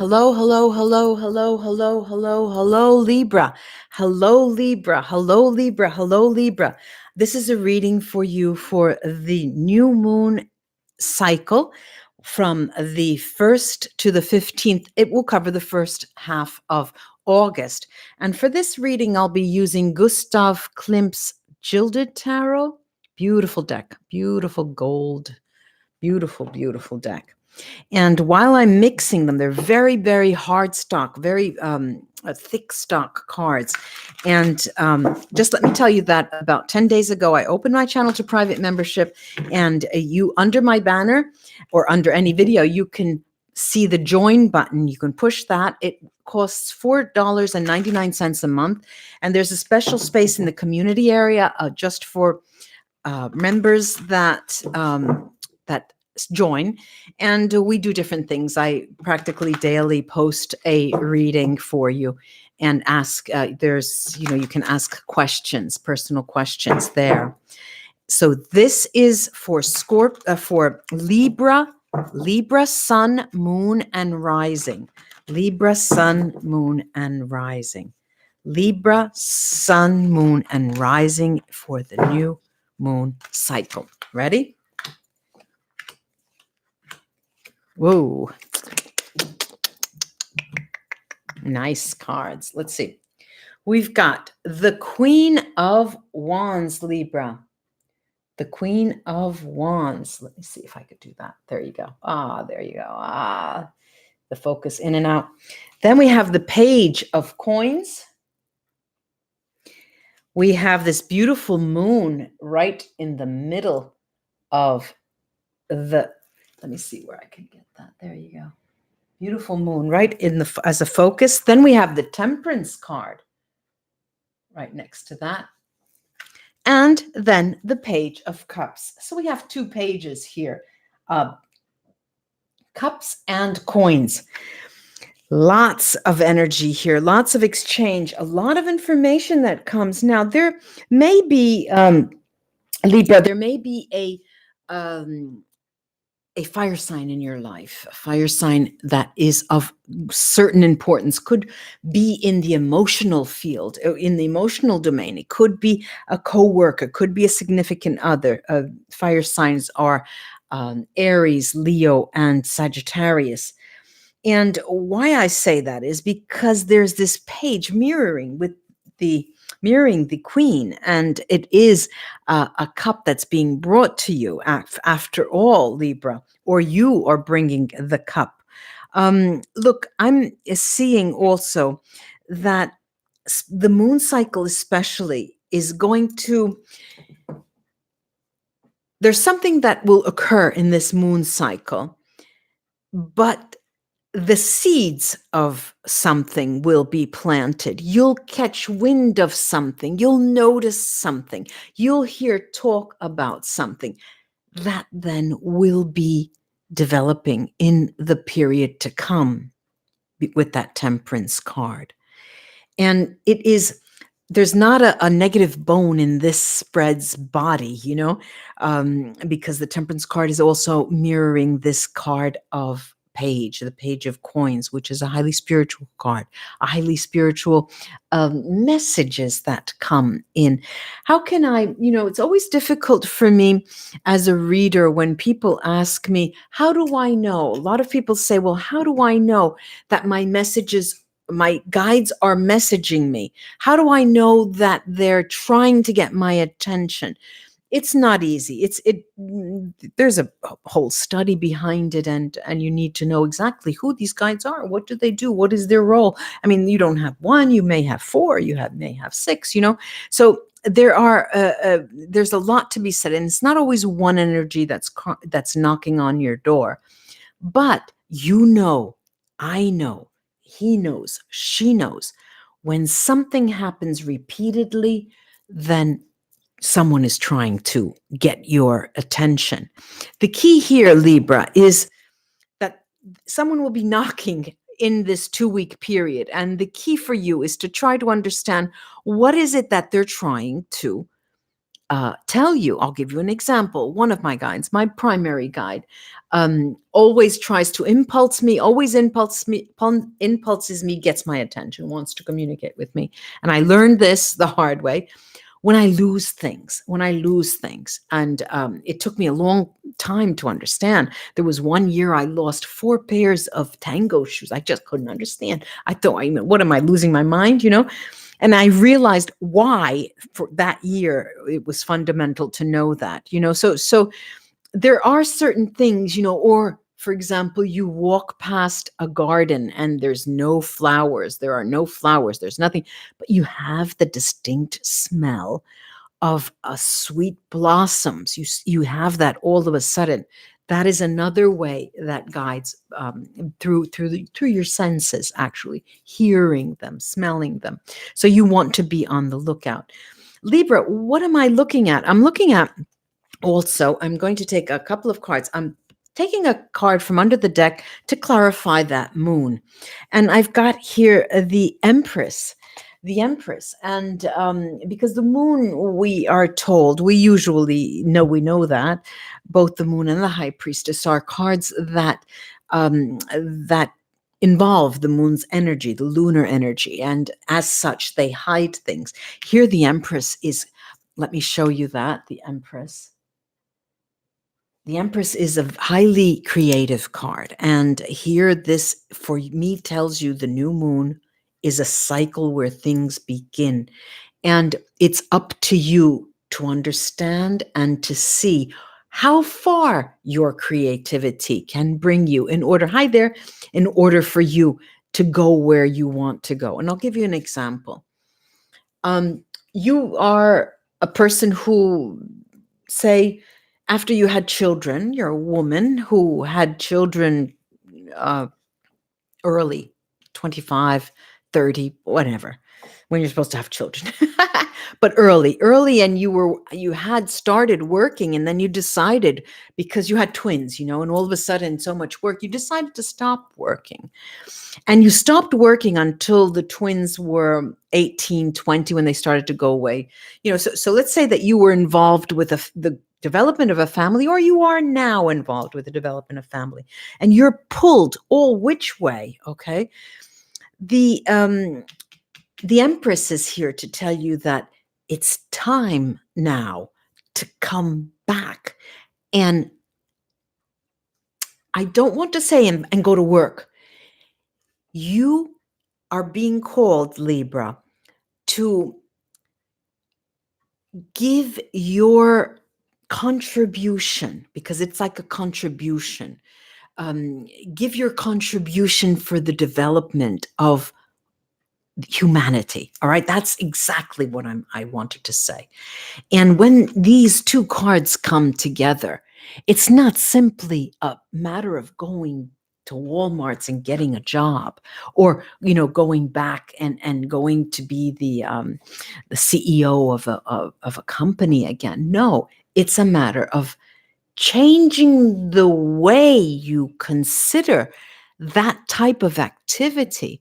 Hello, hello, hello, hello, hello, hello, hello, Libra. Hello, Libra. Hello, Libra. Hello, Libra. This is a reading for you for the new moon cycle from the 1st to the 15th. It will cover the first half of August. And for this reading, I'll be using Gustav Klimt's Gilded Tarot. Beautiful deck, beautiful gold, beautiful, beautiful deck. And while I'm mixing them, they're very, very hard stock, very thick stock cards. And just let me tell you that about 10 days ago, I opened my channel to private membership. And you, under my banner or under any video, you can see the join button. You can push that. It costs $4.99 a month. And there's a special space in the community area just for members that join, and we do different things. I practically daily post a reading for you and ask, you can ask questions, personal questions there. So this is for for Libra, Sun, Moon, and Rising. Libra, Sun, Moon, and Rising. Libra, Sun, Moon, and Rising for the new moon cycle. Ready? Whoa. Nice cards. Let's see. We've got the Queen of Wands, Libra. The Queen of Wands. Let me see if I could do that. There you go. There you go. The focus in and out. Then we have the Page of Coins. We have this beautiful moon right in the middle of the, let me see where I can get that. There you go. Beautiful moon right in the as a focus. Then we have the Temperance card right next to that. And then the Page of Cups. So we have two pages here. Cups and coins. Lots of energy here, lots of exchange, a lot of information that comes. Now, there may be, Libra, there may be a fire sign in your life, a fire sign that is of certain importance, could be in the emotional field, in the emotional domain. It could be a co-worker, could be a significant other. Fire signs are Aries, Leo, and Sagittarius. And why I say that is because there's this page mirroring the queen, and it is a cup that's being brought to you after all, Libra, or you are bringing the cup. Look, I'm seeing also that the moon cycle especially is going to, there's something that will occur in this moon cycle, but the seeds of something will be planted. You'll catch wind of something. You'll notice something. You'll hear talk about something that then will be developing in the period to come with that Temperance card. And it is, there's not a negative bone in this spread's body, because the Temperance card is also mirroring this card of the Page of Coins, which is a highly spiritual card, a highly spiritual messages that come in. How can I, it's always difficult for me as a reader when people ask me, how do I know? A lot of people say, well, how do I know that my guides are messaging me? How do I know that they're trying to get my attention? It's not easy. There's a whole study behind it, and you need to know exactly who these guides are. What do they do? What is their role? I mean, you don't have one, you may have four, may have six, So there's a lot to be said, and it's not always one energy that's knocking on your door. But I know, he knows, she knows. When something happens repeatedly, then someone is trying to get your attention. The key here, Libra, is that someone will be knocking in this 2-week period. And the key for you is to try to understand what is it that they're trying to tell you. I'll give you an example. One of my guides, my primary guide, always tries to impulse me, impulses me, gets my attention, wants to communicate with me. And I learned this the hard way. When I lose things, and it took me a long time to understand. There was one year I lost 4 pairs of tango shoes. I just couldn't understand. I thought, what am I, losing my mind, And I realized why for that year it was fundamental to know that, So there are certain things, or for example, you walk past a garden and there's no flowers. There are no flowers. There's nothing, but you have the distinct smell of sweet blossoms. You have that all of a sudden. That is another way that guides through your senses, actually hearing them, smelling them. So you want to be on the lookout. Libra, what am I looking at? I'm looking at also, I'm going to take a couple of cards. I'm taking a card from under the deck to clarify that moon. And I've got here the Empress. And because the moon, we are told, we usually know, we know that both the moon and the High Priestess are cards that that involve the moon's energy, the lunar energy, and as such, they hide things. Here, the Empress is, let me show you that, the Empress. The Empress is a highly creative card. And here, this, for me, tells you the new moon is a cycle where things begin. And it's up to you to understand and to see how far your creativity can bring you in order for you to go where you want to go. And I'll give you an example. You are a person who, say, after you had children, you're a woman who had children early, 25, 30, whatever, when you're supposed to have children. But early, and you had started working, and then you decided, because you had twins, and all of a sudden so much work, you decided to stop working. And you stopped working until the twins were 18, 20, when they started to go away. So let's say that you were involved with the development of a family, or you are now involved with the development of family, and you're pulled all which way, okay? The Empress is here to tell you that it's time now to come back. And I don't want to say and go to work. You are being called, Libra, to give your contribution, because it's like a contribution. Give your contribution for the development of humanity. All right, that's exactly what I wanted to say. And when these two cards come together, it's not simply a matter of going to Walmart's and getting a job, or going back and going to be the CEO of a company again. No, it's a matter of changing the way you consider that type of activity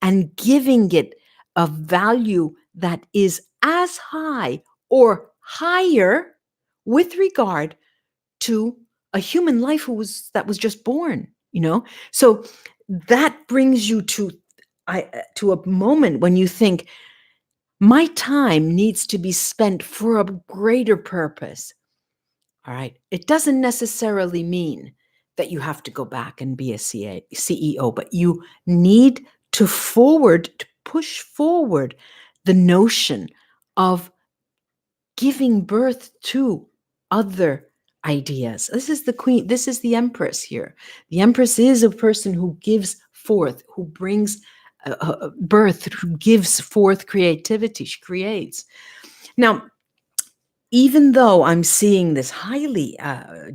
and giving it a value that is as high or higher with regard to a human life that was just born, So that brings you to a moment when you think, my time needs to be spent for a greater purpose. All right. It doesn't necessarily mean that you have to go back and be a CEO, but you need to push forward the notion of giving birth to other ideas. This is the Queen. This is the Empress here. The Empress is a person who gives forth, who brings birth, who gives forth creativity. She creates. Now, even though I'm seeing this highly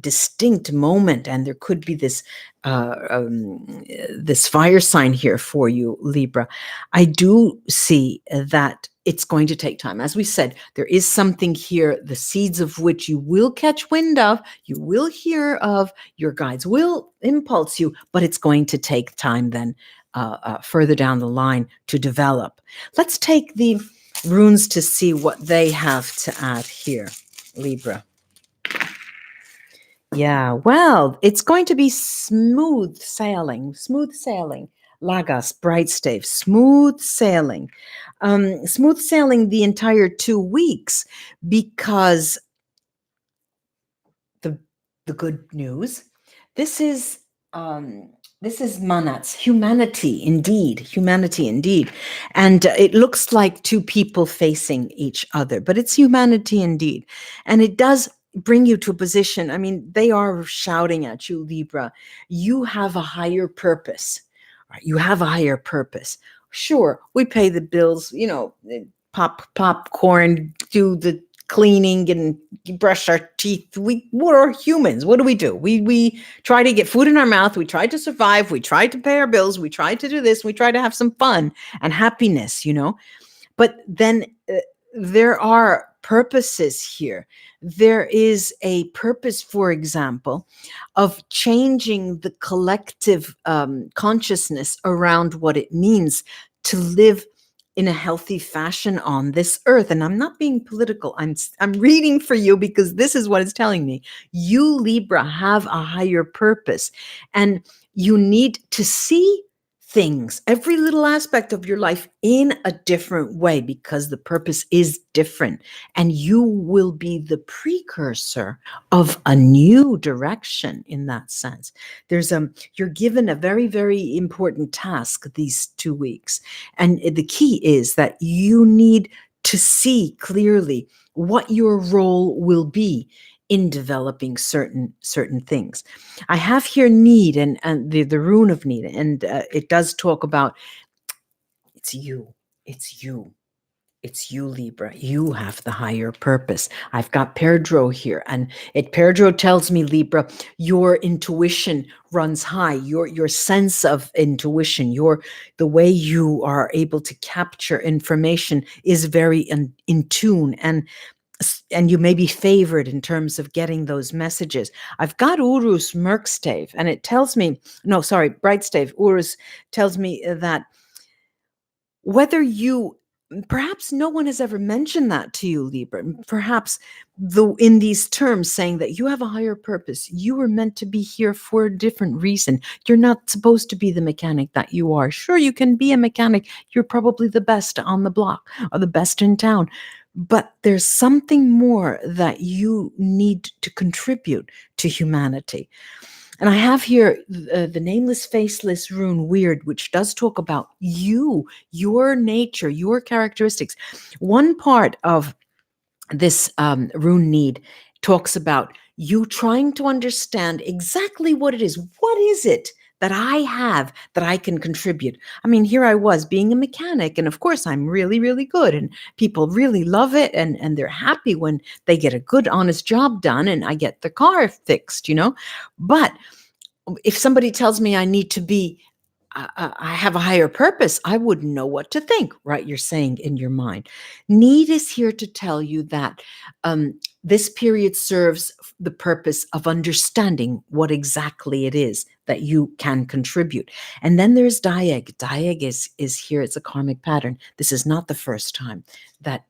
distinct moment, and there could be this this fire sign here for you, Libra, I do see that it's going to take time. As we said, there is something here, the seeds of which you will catch wind of, you will hear of, your guides will impulse you, but it's going to take time then further down the line to develop. Let's take the runes to see what they have to add here. Libra. Yeah, well, it's going to be smooth sailing, Lagos, bright stave, smooth sailing. Smooth sailing the entire 2 weeks, because the good news, this is Manat's humanity indeed, and it looks like two people facing each other, but it's humanity indeed, and it does bring you to a position. I mean, they are shouting at you, Libra. You have a higher purpose. Right? You have a higher purpose. Sure, we pay the bills, pop popcorn, do the cleaning and brush our teeth. We're humans. What do? We try to get food in our mouth. We try to survive. We try to pay our bills. We try to do this. We try to have some fun and happiness, But then there are purposes here. There is a purpose, for example, of changing the collective consciousness around what it means to live in a healthy fashion on this earth. And I'm not being political. I'm reading for you because this is what it's telling me. You, Libra, have a higher purpose, and you need to see things, every little aspect of your life, in a different way, because the purpose is different, and you will be the precursor of a new direction in that sense. You're given a very, very important task these 2 weeks, and the key is that you need to see clearly what your role will be in developing certain things. I have here need, and the rune of need, and it does talk about it's you, Libra. You have the higher purpose. I've got Pedro here, and Pedro tells me, Libra, your intuition runs high. Your sense of intuition, the way you are able to capture information is very in tune, and you may be favored in terms of getting those messages. I've got Urus Merkstave, and it tells me, Brightstave. Urus tells me that whether perhaps no one has ever mentioned that to you, Libra, perhaps in these terms, saying that you have a higher purpose. You were meant to be here for a different reason. You're not supposed to be the mechanic that you are. Sure, you can be a mechanic. You're probably the best on the block or the best in town. But there's something more that you need to contribute to humanity. And I have here the nameless, faceless rune, weird, which does talk about you, your nature, your characteristics. One part of this rune need talks about you trying to understand exactly what it is. What is it that I have that I can contribute? I mean, here I was being a mechanic, and of course I'm really, really good, and people really love it, and they're happy when they get a good, honest job done, and I get the car fixed, But if somebody tells me I need to be, I have a higher purpose, I wouldn't know what to think, right? You're saying in your mind. Need is here to tell you that this period serves the purpose of understanding what exactly it is that you can contribute. And then there's Diag. Diag is here. It's a karmic pattern. This is not the first time that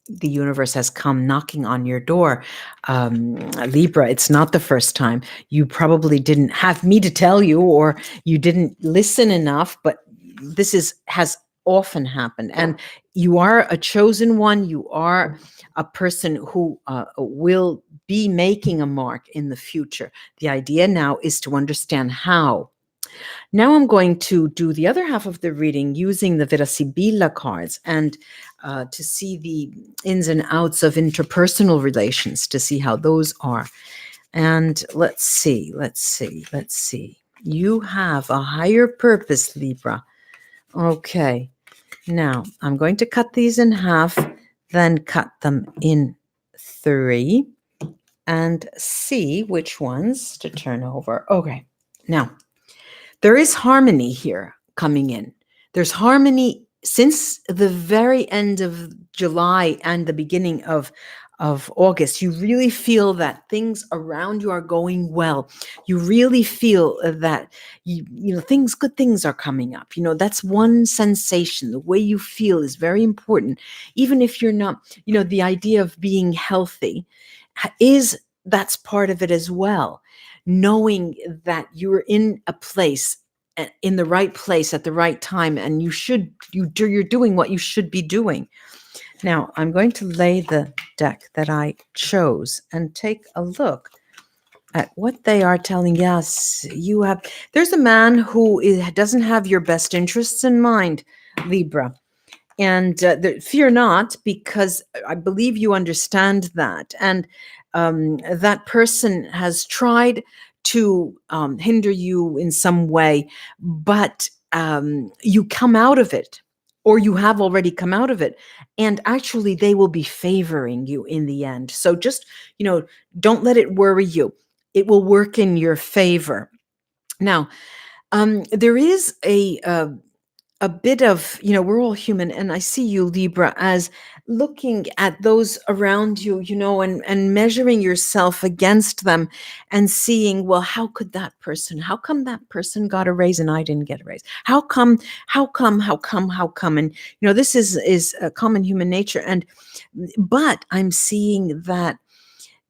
the universe has come knocking on your door. Libra, it's not the first time. You probably didn't have me to tell you, or you didn't listen enough, but this has often happened. And you are a chosen one. You are a person who will be making a mark in the future. The idea now is to understand how. Now I'm going to do the other half of the reading using the Vera Sibilla cards, and to see the ins and outs of interpersonal relations, to see how those are. And let's see. You have a higher purpose, Libra. Okay. Now I'm going to cut these in half, then cut them in 3, and see which ones to turn over. Okay. Now, there is harmony here coming in. There's harmony since the very end of July and the beginning of of August, you really feel that things around you are going well. You really feel that good things are coming up. That's one sensation. The way you feel is very important. Even if you're not, the idea of being healthy that's part of it as well. Knowing that you're in a place, in the right place at the right time, and you're doing what you should be doing. Now, I'm going to lay the deck that I chose and take a look at what they are telling. Yes, there's a man who doesn't have your best interests in mind, Libra. And fear not, because I believe you understand that. And that person has tried to hinder you in some way, but you come out of it, or you have already come out of it. And actually, they will be favoring you in the end. So just, don't let it worry you. It will work in your favor. Now, there is a bit of, we're all human, and I see you, Libra, as looking at those around you, and measuring yourself against them and seeing, well, how come that person got a raise and I didn't get a raise? How come? And, this is a common human nature. But I'm seeing that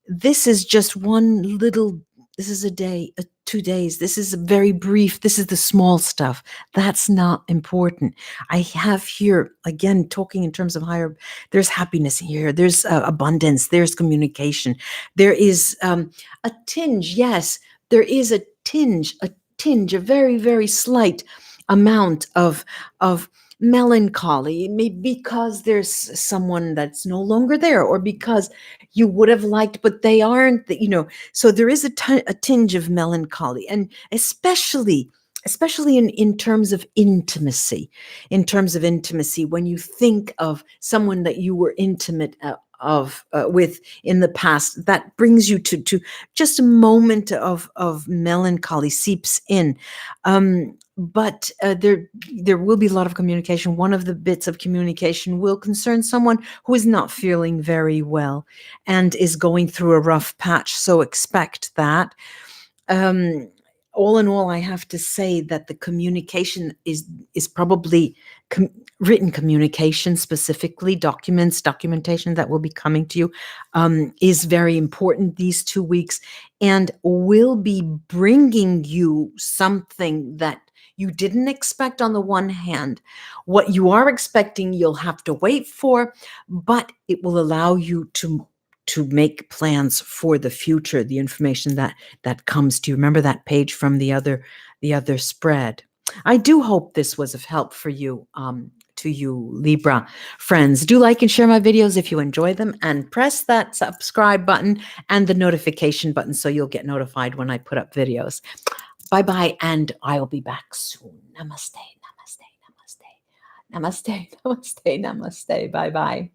this is just this is a day, 2 days. This is very brief. This is the small stuff. That's not important. I have here, again, talking in terms of higher, there's happiness here. There's abundance. There's communication. There is a tinge. Yes, there is a tinge, a very, very slight amount of melancholy, maybe because there's someone that's no longer there, or because you would have liked, but they aren't, so there is a tinge of melancholy, and especially in terms of intimacy, when you think of someone that you were intimate with in the past, that brings you to just a moment of melancholy seeps in. But there will be a lot of communication. One of the bits of communication will concern someone who is not feeling very well and is going through a rough patch. So expect that. All in all, I have to say that the communication is probably written communication, specifically documentation that will be coming to you, is very important these 2 weeks, and will be bringing you something that you didn't expect. On the one hand, what you are expecting, you'll have to wait for, but it will allow you to make plans for the future, the information that comes to you. Remember that page from the other spread. I do hope this was of help for you, to you, Libra friends. Do like and share my videos if you enjoy them, and press that subscribe button and the notification button so you'll get notified when I put up videos. Bye-bye, and I'll be back soon. Namaste, namaste, namaste. Namaste, namaste, namaste. Bye-bye.